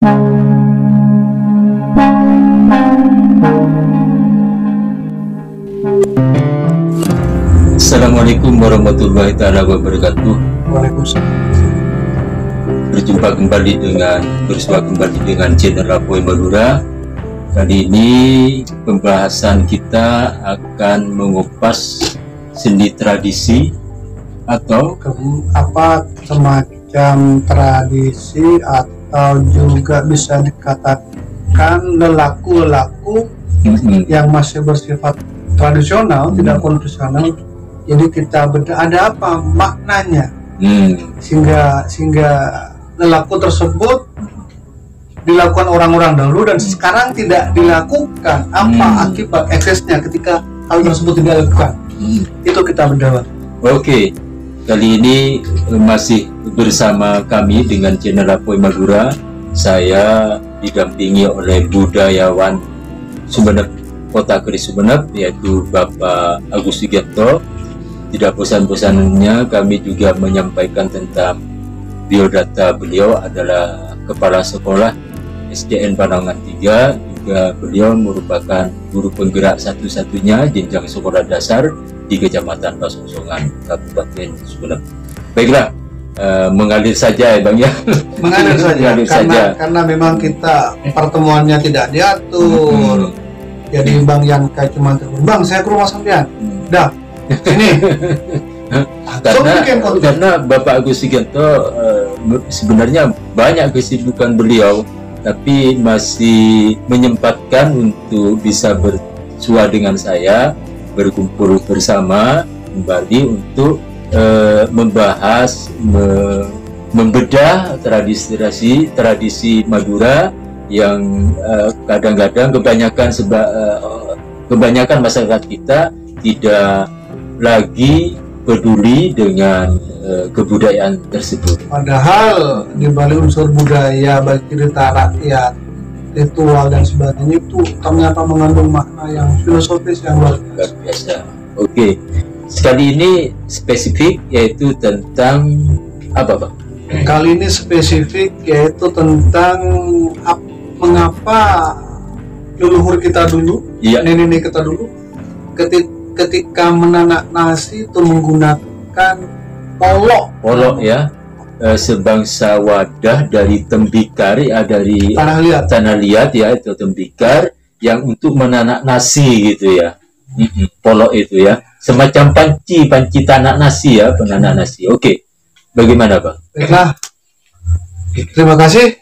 Assalamualaikum warahmatullahi taala wabarakatuh. Waalaikumsalam. Bersua kembali dengan channel Apoy Madura. Kali ini pembahasan kita akan mengupas seni tradisi atau semacam tradisi atau juga bisa dikatakan lelaku yang masih bersifat tradisional, tidak konvensional. Jadi kita ada apa maknanya sehingga lelaku tersebut dilakukan orang-orang dahulu dan sekarang tidak dilakukan. Apa akibat eksesnya ketika hal tersebut tidak dilakukan? Itu kita berdebat. Oke, kali ini masih bersama kami dengan channel Apoy Madura. Saya didampingi oleh budayawan Sumeneb, Kota Keris Sumeneb, yaitu Bapak Agus Sugiarto. Tidak bosan-bosannya kami juga menyampaikan tentang biodata. Beliau adalah Kepala Sekolah SDN Panangan 3, juga beliau merupakan guru penggerak satu-satunya jenjang sekolah dasar di Kecamatan Pasongsongan, Kabupaten Sumeneb. Baiklah, mengalir saja ya Bang ya. Mengalir saja, karena memang kita pertemuannya tidak diatur. Jadi Bang Yanka cuma telepon, "Bang, saya ke rumah sampean." Dah, sini. Karena Bapak Agus Sugiarto sebenarnya banyak kesibukan beliau, tapi masih menyempatkan untuk bisa bersua dengan saya, berkumpul bersama kembali untuk membahas, membedah tradisi Madura yang kadang-kadang kebanyakan masyarakat kita tidak lagi peduli dengan kebudayaan tersebut. Padahal di balik unsur budaya, baik cerita rakyat, ritual dan sebagainya itu ternyata mengandung makna yang filosofis yang luar biasa. Oke, sekali ini spesifik yaitu tentang apa Pak? Kali ini spesifik yaitu tentang mengapa leluhur kita dulu, nenek kita dulu, ketika menanak nasi itu menggunakan polok ya, sebangsa wadah dari tembikar ya, dari tanah liat ya, itu tembikar yang untuk menanak nasi gitu ya. Polok itu ya, semacam panci tanak nasi ya, penanak nasi. Oke, bagaimana Bang? Baiklah, terima kasih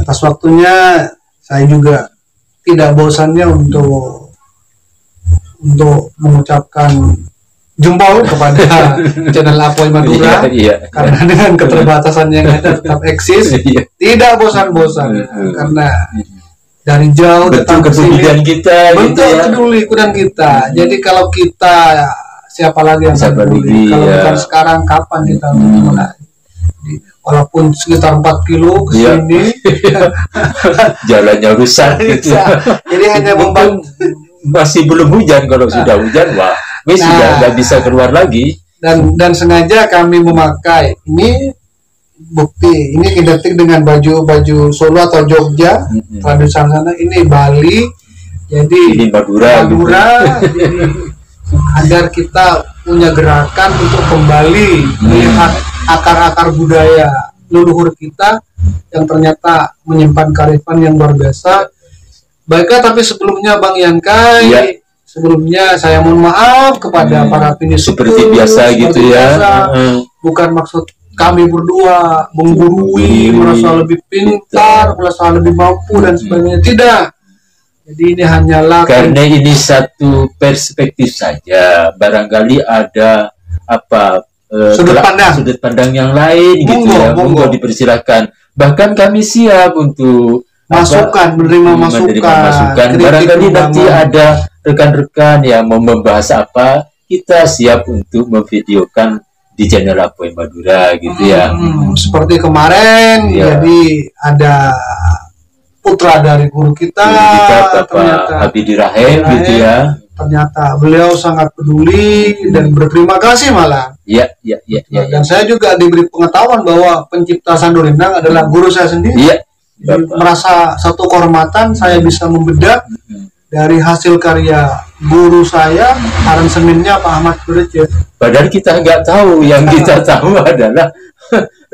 atas waktunya. Saya juga tidak bosannya untuk mengucapkan jempol kepada channel Apoy Madura, karena dengan keterbatasan yang ada tetap eksis, tidak bosan-bosan, karena dari jauh datang ke sini peduli kita. Jadi kalau kita, siapa lagi yang peduli? Kalau bukan sekarang, kapan kita mulai? Walaupun sekitar 4 kilo ke sini, jalannya rusak gitu. Jadi hanya membantu. Masih belum hujan, kalau sudah hujan sudah nggak bisa keluar lagi. Dan sengaja kami memakai ini, bukti ini identik dengan baju Solo atau Jogja, tradisional sana. Ini Bali, jadi ini Madura gitu. Jadi agar kita punya gerakan untuk kembali melihat akar-akar budaya leluhur kita yang ternyata menyimpan kearifan yang luar biasa. Baiklah, tapi sebelumnya Bang Yankai, sebelumnya saya mohon maaf kepada para penyusup seperti biasa gitu ya. Bukan maksud kami berdua menggurui, merasa lebih pintar, merasa lebih mampu dan sebagainya, tidak. Jadi ini hanyalah karena ini satu perspektif saja, barangkali ada sudut pandang yang lain gitu ya. Monggo dipersilakan. Bahkan kami siap untuk menerima masukan. Barangkali nanti ada rekan-rekan yang mau membahas apa, kita siap untuk memvideokan di channel Apoy Madura gitu ya. Seperti kemarin, jadi ada putra dari guru kita Bapak Habibie Rahim gitu ya. Ternyata beliau sangat peduli dan berterima kasih malah. Dan saya juga diberi pengetahuan bahwa pencipta Sandurindang adalah guru saya sendiri. Jadi, merasa satu kehormatan saya bisa membedah dari hasil karya guru saya, aransemennya Pak Ahmad Bridge. Padahal kita nggak tahu, yang kita tahu adalah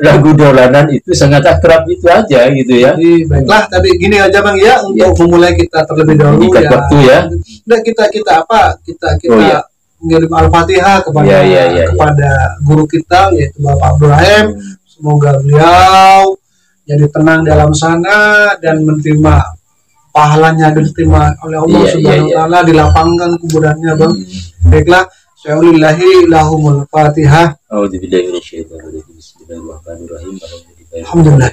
lagu dolanan itu sangat akrab itu aja gitu ya. Jadi, baiklah, tapi gini aja Bang ya, untuk memulai kita terlebih dahulu ya. Waktu ya. Nah, kita mengirim Al-Fatihah kepada guru kita yaitu Bapak Ibrahim. Semoga beliau jadi tenang dalam sana dan menerima pahalanya, diterima oleh Allah Subhanahu wa taala, dilapangkan kuburannya Bang. Baiklah, syaulillahi lahumul Fatihah. A'udzubillahi minasyaitonir rajim. Bismillahirrahmanirrahim. Alhamdulillah.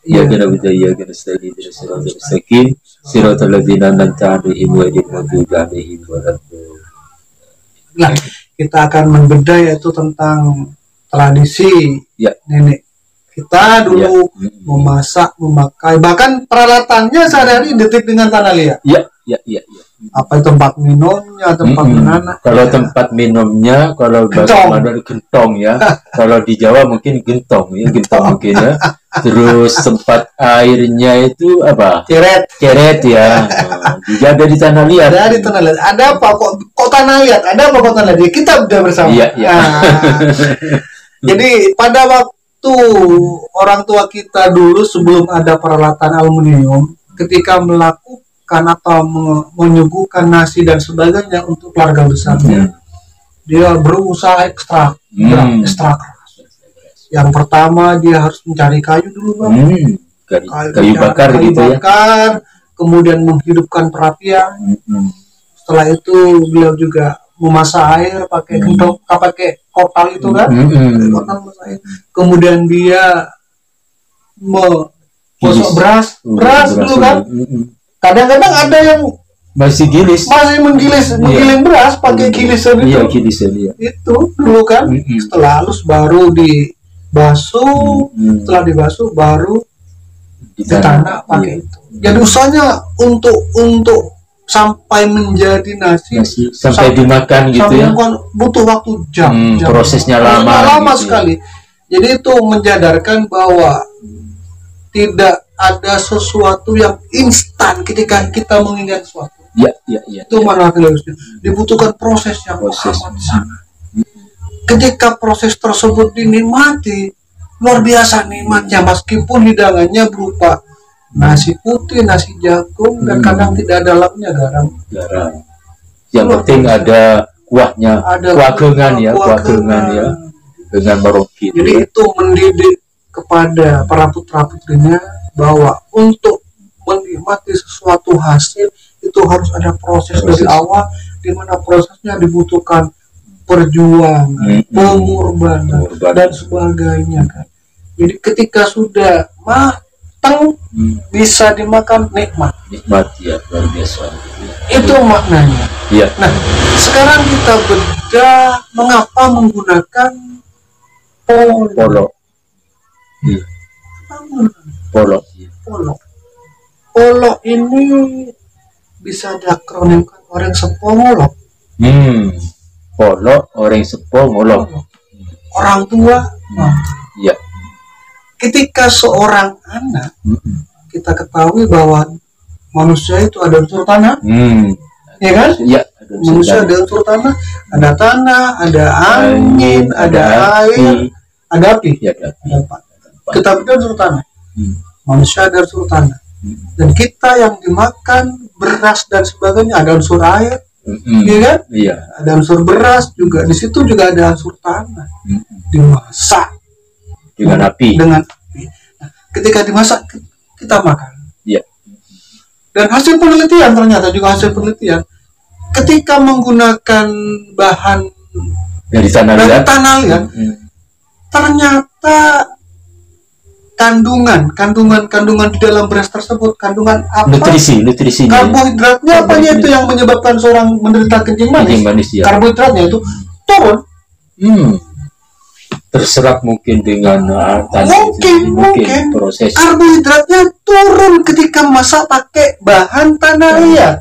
Ya kana bidaya kana stadi dari siratal mustaqim siratal ladzina an'amta 'alaihim ghairil maghdubi 'alaihim waladdallin. Nah, kita akan membedah yaitu tentang tradisi nenek kita dulu memasak, memakai, bahkan peralatannya sehari-hari identik dengan tanah liat. Iya. Apa tempat minumnya, tempat menanam. Kalau tempat minumnya, kalau bagaimana gentong ya. Kalau di Jawa mungkin gentong mungkin ya. Terus tempat airnya itu apa? Ceret ya. Juga ada di tanah liat. Ada di tanah liat. Ada apa kok tanah liat? Ada apa kok tanah liat? Kita udah bersama. Iya. Jadi pada waktu orang tua kita dulu sebelum ada peralatan aluminium, ketika melakukan atau menyuguhkan nasi dan sebagainya untuk keluarga besarnya, dia berusaha ekstra keras. Yang pertama dia harus mencari kayu dulu Bang. Kayu bakar gitu ya. Kemudian menghidupkan perapian. Setelah itu beliau juga memasak air pakai gentong, pakai kotal itu kan. Kemudian dia menggosok beras dulu kan. Kadang-kadang ada yang masih menggiling beras pakai gilisan itu. Gilisan. Itu dulu kan. Setelah halus baru dibasuh, setelah dibasuh baru ditanam pakai itu. Jadi usahanya untuk sampai menjadi nasi sampai dimakan gitu ya. Butuh waktu jam. Prosesnya lama gitu sekali. Jadi itu menjadarkan bahwa tidak ada sesuatu yang instan ketika kita mengingat sesuatu. Itu mana harusnya dibutuhkan proses yang amat sangat. Ketika proses tersebut dinikmati, luar biasa nikmatnya, meskipun hidangannya berupa nasi putih, nasi jagung, dan kadang tidak ada lauknya garam. Yang penting ada kuahnya, kuah gengan ya, dengan merokit. Jadi itu mendidik kepada para putra-putrinya bahwa untuk menikmati sesuatu hasil itu harus ada proses dari awal, di mana prosesnya dibutuhkan perjuangan, pengorbanan dan sebagainya kan. Jadi ketika sudah matang bisa dimakan, nikmat ya, luar biasa. Itu maknanya. Nah, sekarang kita bedah mengapa menggunakan polo. Polo ini bisa diakronimkan orang sepongolok. Polo orang sepongolok. Orang tua. Ketika seorang anak, kita ketahui bahwa manusia itu ada unsur tanah, ya kan? Manusia ada unsur tanah, ada angin, ada air, ada api. Kita ada unsur tanah. Manusia ada unsur tanah. Dan kita yang dimakan beras dan sebagainya ada unsur air, iya kan? Ada unsur beras juga. Di situ juga ada unsur tanah. Dimasak dengan api. Nah, ketika dimasak kita makan. Dan hasil penelitian ketika menggunakan bahan dari tanah liat, ternyata kandungan di dalam beras tersebut, kandungan apa? Nutrisinya. Karbohidratnya apanya itu yang menyebabkan seorang menderita kencing manis? Karbohidratnya itu turun. Terserap mungkin dengan mungkin proses karbohidratnya turun ketika masak pakai bahan tanah liat.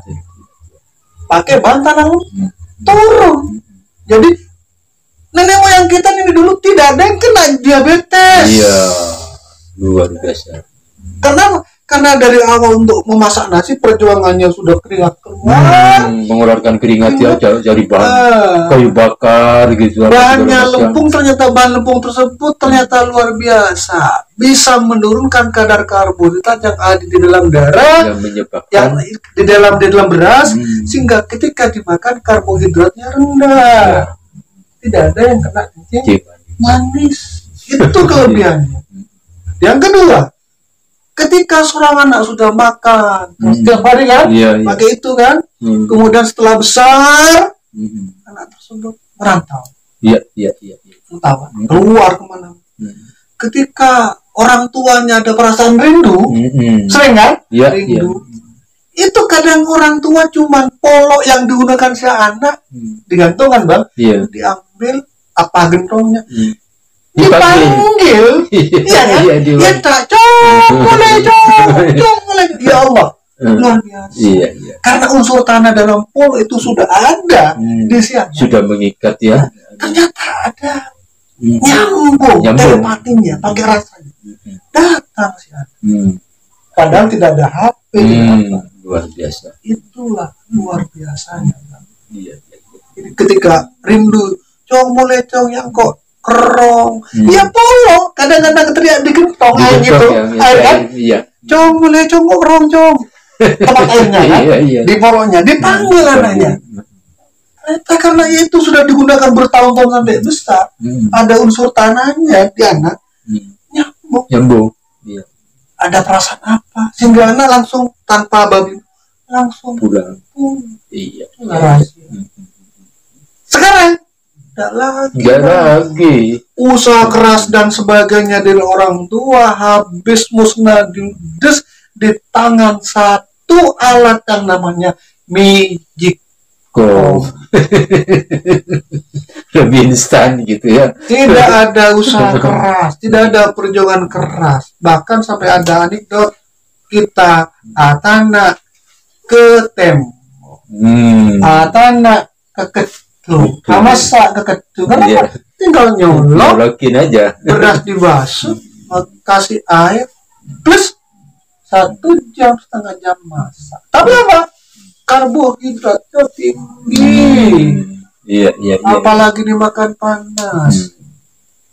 Turun. Jadi nenek moyang kita ini dulu tidak ada yang kena diabetes. luar biasa. Karena dari awal untuk memasak nasi perjuangannya sudah keringat keluar, mengeluarkan keringat ya, dari bahan kayu bakar gitu. Bahannya lempung, ternyata bahan lempung tersebut ternyata luar biasa, bisa menurunkan kadar karbohidrat yang ada di dalam darah, yang menyebabkan yang di dalam beras, sehingga ketika dimakan karbohidratnya rendah, tidak ada yang kena kencing manis. Itu kelebihannya. Yang kedua, ketika seorang anak sudah makan setiap hari kan, pakai itu kan, kemudian setelah besar, anak tersebut merantau, keluar kemana. Ketika orang tuanya ada perasaan rindu, sering kan, rindu. Itu kadang orang tua cuman polok yang digunakan si anak, digantungkan bang, diambil apa gentongnya. Dipanggil, ya tak boleh, ya Allah, luar biasa. Karena unsur tanah dalam pol itu sudah ada di siang, sudah mengikat ya. Ternyata ada nyambung telepatinya, pakai rasanya. Datang siang, padahal tidak ada HP. Luar biasa. Itulah luar biasanya. Ketika rindu, cong boleh cong yang kok kerong, ya polo, kadang-kadang teriak di gentong air gitu, air kan, cong boleh cong kerong cong, tempat airnya kan, di polonya, dipanggil anaknya. Karena itu sudah digunakan bertahun-tahun sampai besar, ada unsur tanahnya di anak, nyambung, ada perasaan apa, sehingga anak langsung tanpa babi, langsung pulang. Sekarang Enggak lagi. Usaha keras dan sebagainya dari orang tua habis musnah di tangan satu alat yang namanya Magic lebih instan gitu ya. Tidak ada usaha keras, tidak ada perjuangan keras. Bahkan sampai ada anekdot kita Atana ke tembok, Atana ke masak ke ketu, karena tinggal nyolokin aja beras dibasuh, kasih air plus 1 jam setengah jam masak. Tapi apa? Karbohidratnya tinggi. Apalagi dimakan panas.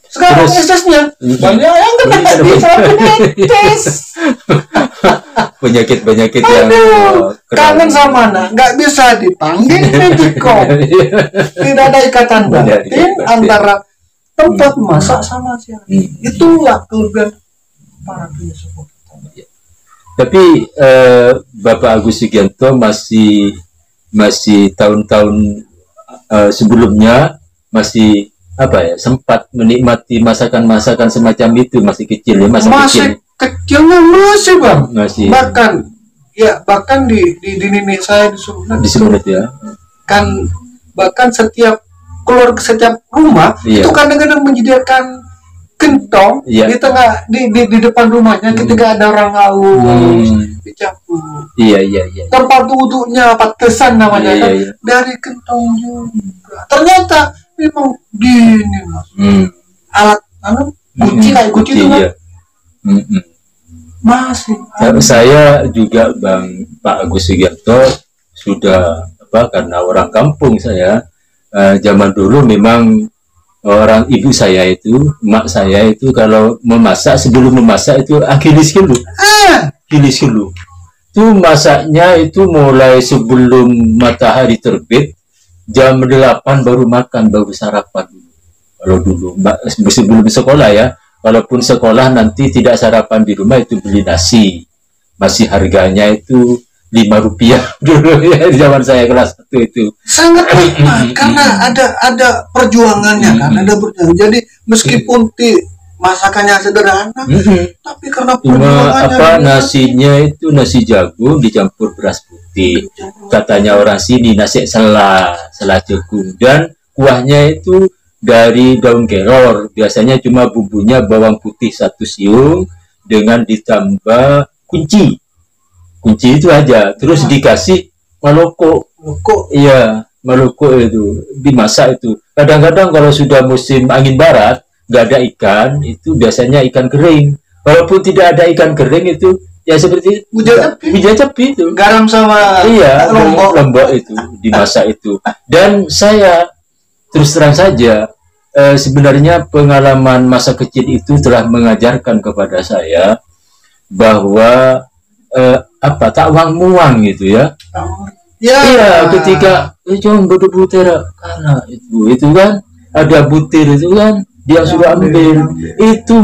Sekarang esesnya banyak yang kena diabetes. Penyakit yang kangen sama anak, nggak bisa dipanggil mediko. Tidak ada ikatan batin antara tempat masak sama siang. Itulah kelebihan para filsuf. Tapi Bapak Agus Sugianto masih tahun-tahun sebelumnya masih sempat menikmati masakan-masakan semacam itu, masih kecil ya, kecilnya masih bang, bahkan di nenek saya di Sumenep ya, kan bahkan setiap rumah itu kadang-kadang menyediakan gentong di tengah di depan rumahnya ketika ada orang haus dicampur. Tempat duduknya patesan namanya dari gentong juga. Ternyata memang gini mas, alat guci kayak guci itu kan masih. Saya juga Pak Agus Sugianto sudah karena orang kampung saya, zaman dulu memang orang ibu saya itu, mak saya itu kalau memasak, sebelum memasak itu Achilles dulu. Itu masaknya itu mulai sebelum matahari terbit, jam 8 baru makan, baru sarapan dulu. Kalau dulu sebelum sekolah ya, walaupun sekolah nanti tidak sarapan di rumah, itu beli nasi, masih harganya itu Rp5 dulu ya, di zaman saya kelas 1 itu. Sangat nikmat karena ada perjuangannya kan, ada perjuangan. Jadi meskipun masakannya sederhana, tapi karena perjuangannya nasinya itu nasi jagung dicampur beras putih. Katanya orang sini nasi selai jagung, dan kuahnya itu dari daun kelor. Biasanya cuma bumbunya bawang putih 1 siung dengan ditambah kunci itu aja, terus dikasih maloko itu dimasak. Itu kadang-kadang kalau sudah musim angin barat nggak ada ikan, itu biasanya ikan kering. Walaupun tidak ada ikan kering itu ya seperti Wijacepi itu. Garam sama iya, lombok itu dimasak itu. Dan saya terus terang saja sebenarnya pengalaman masa kecil itu telah mengajarkan kepada saya bahwa tak wang-muang gitu ya. Iya, ketika cuma berdebutera karena itu kan ada butir itu kan dia sudah ambil itu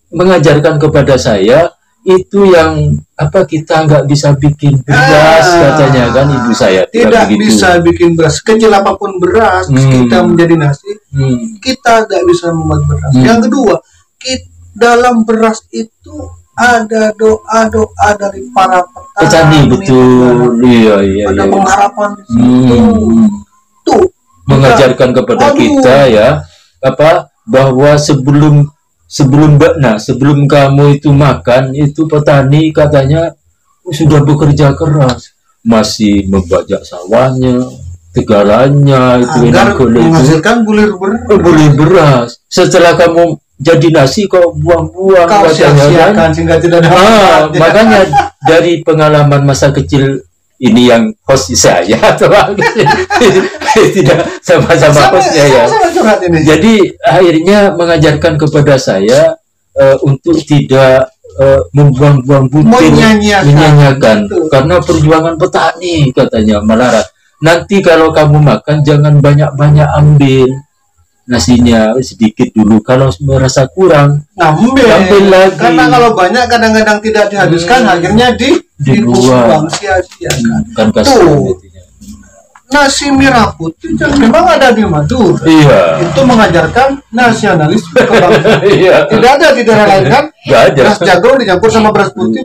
mengajarkan kepada saya itu yang kita nggak bisa bikin beras katanya kan ibu saya tidak bisa bikin beras kecil apapun beras kita menjadi nasi kita nggak bisa membuat beras. Yang kedua dalam beras itu ada doa dari para petani betul iya ada pengharapan di situ tuh mengajarkan kepada kita ya bahwa sebelum kamu itu makan itu petani katanya sudah bekerja keras masih membajak sawahnya tegalannya itu menghasilkan bulir beras setelah kamu jadi nasi kok buang-buang katanya kan sehingga tidak ada makanya dari pengalaman masa kecil ini yang host saya atau tidak sama-sama hostnya ya. Jadi akhirnya mengajarkan kepada saya untuk tidak membuang-buang butir, menyanyiakan karena perjuangan petani katanya Malarat. Nanti kalau kamu makan jangan banyak-banyak ambil nasinya sedikit dulu kalau merasa kurang ambil lagi karena kalau banyak kadang-kadang tidak dihabiskan akhirnya dibuang sia-siakan tuh nasi merah putih memang ada di Madura itu mengajarkan nasionalisme kebangsaan tidak ada di daerah lain kan beras jagung dicampur sama beras putih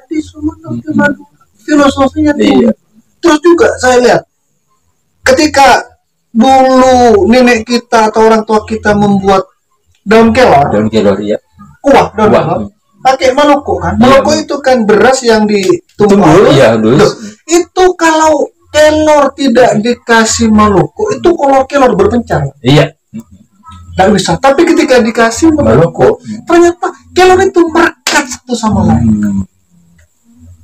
di Sumatera di Madura filosofinya terus juga saya lihat ketika dulu nenek kita atau orang tua kita membuat daun kelor ya daun kelor pakai Maluku kan Maluku itu kan beras yang ditumbuk itu kalau kelor tidak dikasih Maluku itu kalau kelor berpencar nggak bisa tapi ketika dikasih Maluku ternyata kelor itu merekat satu sama lain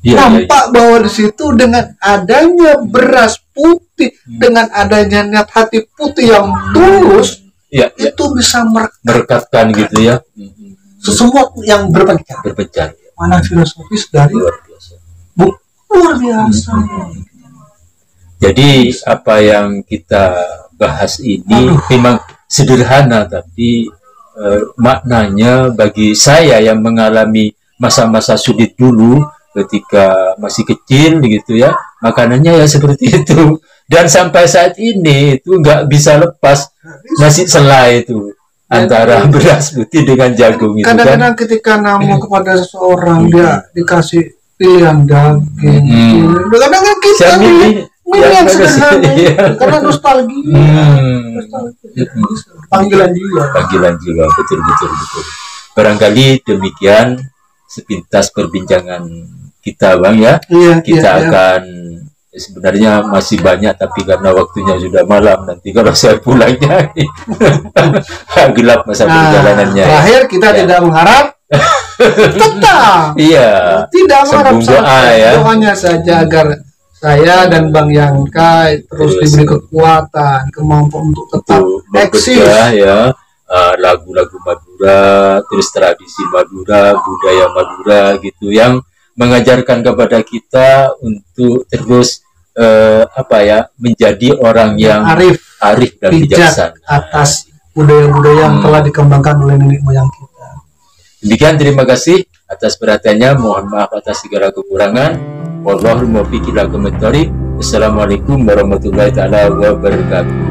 nampak bahwa di situ dengan adanya beras putih dengan adanya niat hati putih yang tulus itu bisa merekatkan gitu ya semua yang berpencar mana filosofis dari luar biasa jadi apa yang kita bahas ini memang sederhana tapi maknanya bagi saya yang mengalami masa-masa sulit dulu ketika masih kecil gitu ya makanannya ya seperti itu dan sampai saat ini itu nggak bisa lepas nasi selai itu antara beras putih dengan jagung itu kadang-kadang ketika namu kepada seseorang dia dikasih pilihan daging kadang-kadang kita yang sederhana karena nostalgia panggilan jiwa betul barangkali demikian sepintas perbincangan kita Bang ya kita akan sebenarnya masih banyak tapi karena waktunya sudah malam nanti kalau saya pulangnya gelap masa perjalanannya terakhir kita tidak mengharap tetap tidak mengharap doanya saja agar saya dan Bang Yanka terus diberi kekuatan kemampuan untuk tetap eksis lagu-lagu Madura terus tradisi Madura budaya Madura gitu yang mengajarkan kepada kita untuk terus menjadi orang yang arif dan bijaksana atas budaya-budaya yang telah dikembangkan oleh nenek moyang kita. Demikian terima kasih atas perhatiannya, mohon maaf atas segala kekurangan. Wallahul muwaffiq ila aqwamit thoriq. Assalamualaikum warahmatullahi taala wabarakatuh.